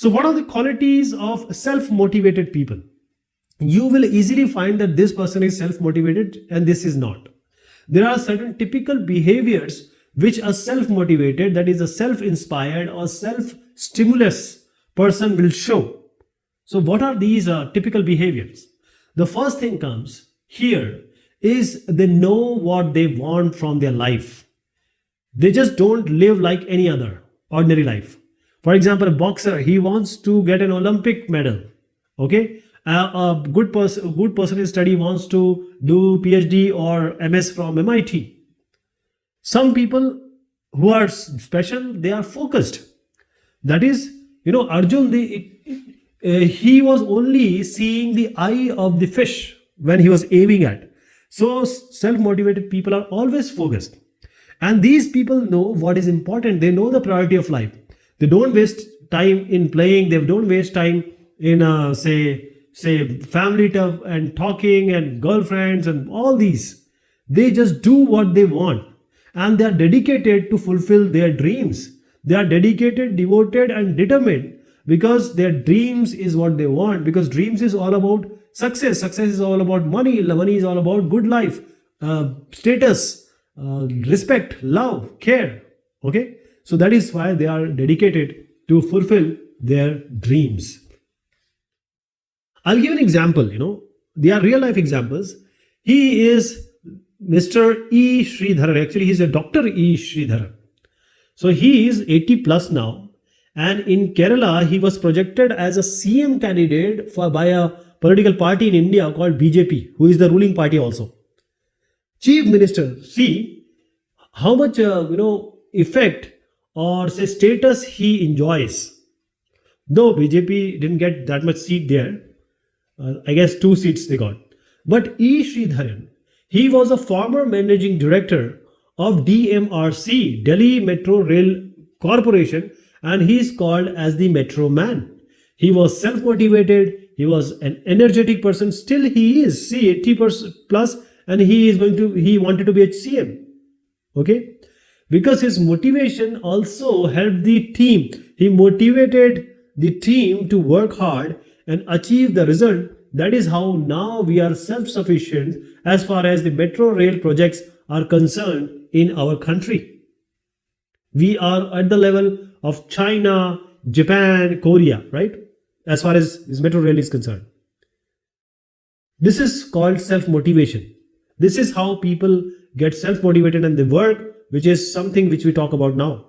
So what are the qualities of self-motivated people? You will easily find that this person is self-motivated and this is not. There are certain typical behaviors which a self-motivated, that is a self-inspired or self-stimulus person will show. So what are these typical behaviors? The first thing comes here is they know what they want from their life. They just don't live like any other ordinary life. For example, a boxer, he wants to get an Olympic medal. Okay, a good person in study wants to do PhD or MS from MIT. Some people who are special, they are focused. That is, Arjun, he was only seeing the eye of the fish when he was aiming at. So self-motivated people are always focused. And these people know what is important. They know the priority of life. They don't waste time in playing. They don't waste time in, say family stuff and talking and girlfriends and all these. They just do what they want. And they are dedicated to fulfill their dreams. They are dedicated, devoted and determined because their dreams is what they want. Because dreams is all about success. Success is all about money. Money is all about good life, status, respect, love, care. Okay. So that is why they are dedicated to fulfill their dreams. I'll give an example, they are real life examples. He is Mr. E. Sridhar. Actually, he's a Dr. E. Sridhar. So he is 80 plus now. And in Kerala, he was projected as a CM candidate by a political party in India called BJP, who is the ruling party also. Chief Minister, see how much, effect or say status he enjoys. Though BJP didn't get that much seat there, I guess 2 seats they got. But E. Sridharan, he was a former managing director of DMRC, Delhi Metro Rail Corporation, and he is called as the Metro Man. He was self-motivated, he was an energetic person, still he is, see 80% plus, and he wanted to be a CM. Okay? Because his motivation also helped the team. He motivated the team to work hard and achieve the result. That is how now we are self-sufficient as far as the metro rail projects are concerned in our country. We are at the level of China, Japan, Korea, right? As far as this metro rail is concerned. This is called self-motivation. This is how people get self-motivated and they work, which is something which we talk about now.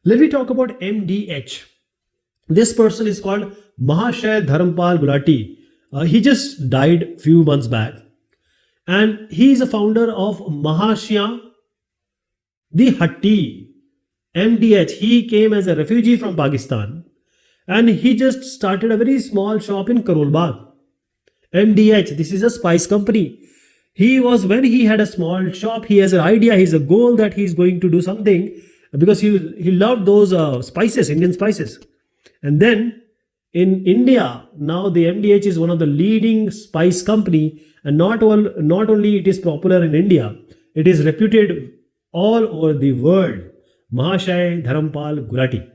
Let me talk about MDH. This person is called Mahashay Dharampal Gulati. He just died few months back. And he is a founder of Mahashya the Hatti. MDH, he came as a refugee from Pakistan and he just started a very small shop in Karol Bagh. MDH, this is a spice company. When he had a small shop, he has an idea, he has a goal that he is going to do something because he loved those spices, Indian spices. And then in India, now the MDH is one of the leading spice company, and not only it is popular in India, it is reputed all over the world. Mahashay Dharampal Gulati.